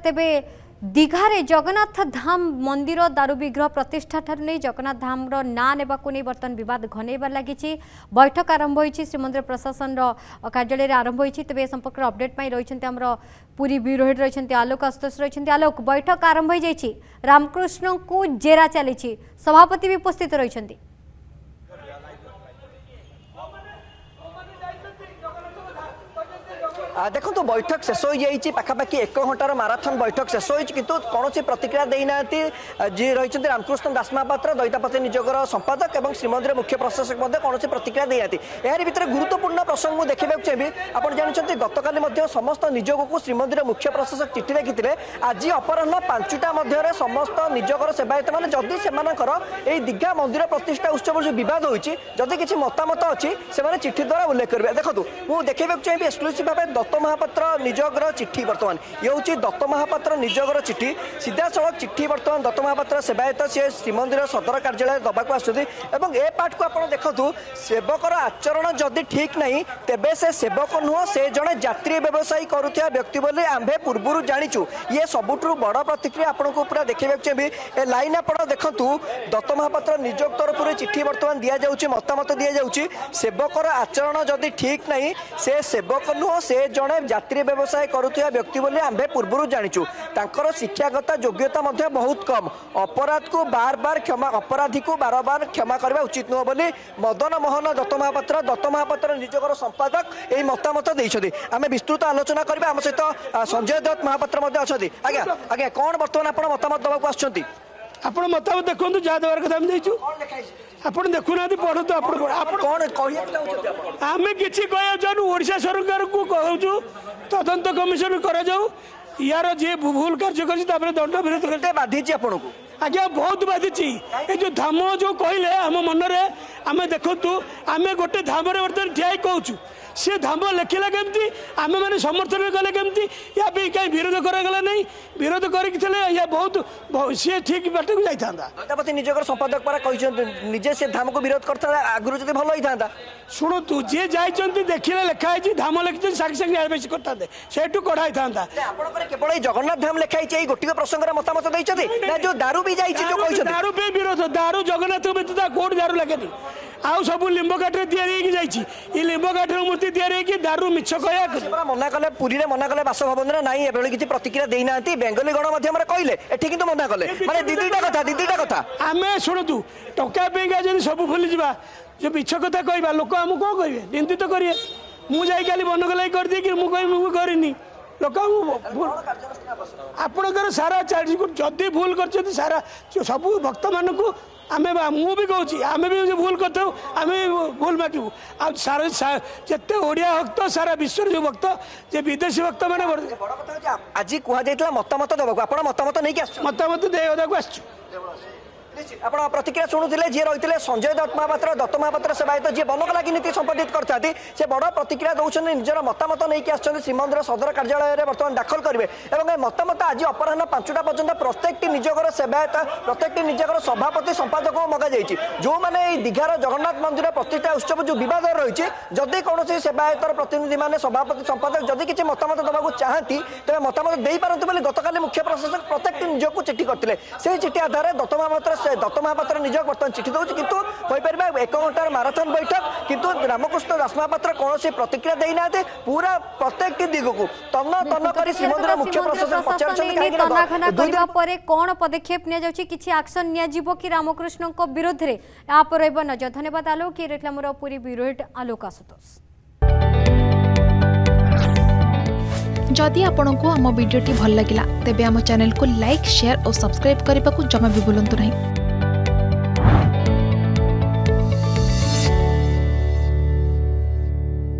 तेबे दीघारे जगन्नाथ धाम मंदिर दारू विग्रह प्रतिष्ठा ठार नहीं जगन्नाथ धाम ना नेबा को नहीं बर्तमान विवाद घनइबार लगी बैठक आरंभ होती श्रीमंदिर प्रशासन कार्यालय आरंभ होती तेज संपर्क अपडेट रही पुरी ब्यूरो हेड रही आलोक आशुतोष रही आलोक बैठक आरंभ हो जाए रामकृष्ण को जेरा चली सभापति भी उपस्थित रही देखो तो बैठक शेष हो जाइए पाखापाखि 1 घंटार माराथन बैठक शेष हो किंतु कौन प्रतिक्रिया देना जी रही रामकृष्ण दास महापात्र दैतापति निजोगर संपादक और श्रीमंदिर मुख्य प्रशासक कौन प्रतिक्रिया देना यार भर गुरुत्वपूर्ण प्रसंग देखा चाहिए आप जानते गतकाली समस्त निजोग को श्रीमंदिर मुख्य प्रशासक चिठी लिखी आज अपराह 5टा मध्य समस्त निजोगर सेवायत मैंने जदि से दीघा मंदिर प्रतिष्ठा उत्सव जो बद होती जदि किसी मतामत अच्छी से चिठी द्वारा उल्लेख करेंगे देखो मुझे देखा चाहिए एक्सक्लूसिव भाव दत्त महापात्र निजोगर चिठी बर्तमान ये हूँ दत्त महापात्र निजोगर चिठी सीधा सड़क चिठी बर्तमान दत्त महापात्र सेवायत सी श्रीमंदिर सदर कार्यालय दबाक आसुँच ए पार्ट को आप देखो सेवकर आचरण जदि ठीक नहीं तेबे से सेवक नुह से जड़े यात्री व्यवसायी करुवा व्यक्ति बोली आंभे पूर्व जाचु ये सबुठ बड़ प्रतिक्रिया आपको पूरा देखा चाहिए ए लाइन आप देखु दत्त महापात्र निजोग तरफ चिठी बर्तमान दि जाऊँगी मतामत दि जाऊँगी सेवकर आचरण जदि ठीक नहीं से सेवक नुह से जड़े यात्री व्यवसाय करुवा व्यक्ति बोली आंभे पूर्व जाचु तांकर शिक्षागत योग्यता बहुत कम अपराध को बार बार क्षमा अपराधी को बार बार क्षमा करने उचित नुह बोली मदन मोहन दत्त महापात्र निजोगर संपादक यही मतामत देते आम विस्तृत आलोचना करवा आम सहित संजय दत्त महापात्र अच्छा आज्ञा आज्ञा कौन बर्तमान आप मतामत दवाक आसुँच आप मतामत देखो जहाँ देवार कथा देचु आप देखुना पढ़ु आम कि ओडिशा सरकार को कहूँ तदंत कमिशन कर यार जी भूल कार्य कर दंड विरोध बाधि आपको आज्ञा बहुत बाधि ये जो धाम जो कहले आम मनरे आम देखु आम गोटे धाम बर्तमान ठिया कहूँ सी धाम लेखिला केमती आम मैंने समर्थन कले केमती या कहीं विरोध करागला नहीं विरोध कर बहुत सी ठीक बाट को जाता दैतापति निजोगर संपादक पर निजे से धाम को विरोध करता आगुरी जब भल होता है शुणु तू जी जाइए देखिले लिखाई धाम लिखी सागे सागे बेस करते से कढ़ाई था केवल जगन्नाथ धाम लिखाई गोटे प्रसंग मतामत देते जो दारू भी जाइए दारू पे विरोध दारू जगन्नाथ व्यतीत कौट दारू लगे आउ सब लिंब काठ या लिंब काठर मूर्ति या दारू मिछ कह मना कले पुरी में मना कले बासभवन ना किसी प्रतिक्रिया देना बेंगली गणमाध्यम कहले एठी किंतु मना कले माने दीदीटा कथा आम शुणु टका जब सब भूली जा जो मिछ कथा कहवा लोक आम कौन कहे निंदित तो करेंगे मुझे काली बनगलाई कर दी मुझे करनी लोक आपणकर सारा जदि भूल कर सारा सब भक्त मान को आमे भी कहूँ आमे भी भूल करते आम भूल मागू आ सारा जिते ओडिया भक्त सारा विश्व जो भक्त जे विदेशी भक्त मैंने आज कहुला मतामत देवा आप मतामत नहीं मतामत देवाक आस आप प्रतिक्रिया शुणुले जी रही संजय दत्त महापात्र सेवायत जी बनकला नीति संपादित करते से बड़ प्रतिक्रिया दौरान निजर मतामत नहीं आस श्रीमंदिर सदर कार्यालय में बर्तमान दाखल करेंगे और मतामत आज अपराह 5टा पर्यटन प्रत्येक निजोगर सेवायत प्रत्येक निजोगर सभापति संपादक मगा जाइए जो मैंने दीघार जगन्नाथ मंदिर प्रतिष्ठा उत्सव जो बद रही जदि कौन सेवायतर प्रतिनिधि मैंने सभापति संपादक जदि किसी मतामत देवाक चाहती तेज मतामत दे पारती गतकाली मुख्य प्रशासक प्रत्येक निजोग को चिठी करते से चिठी आधार दत्त महापात्र निजोग बर्तमान चिठी दूसरी किंतु कहीपर 1 घंटार माराथन बैठक किंतु रामकृष्ण दास महापात्र कौन प्रतिक्रिया देना पूरा प्रत्येक दिग को तन तन कर श्रीमंदिर मुख्य प्रशासन कौन पदक्षेप एक्शन कि रामकृष्ण विरोध में आप रहा नजर धन्यवाद आलोक ये रेखला पूरी ब्यूरो हेड आलोक आशुतोष जदि आपंक आम भिडी भल लगा तेब आम चैनल को लाइक शेयर और सब्सक्राइब करने को जमा भी भूलु नहीं।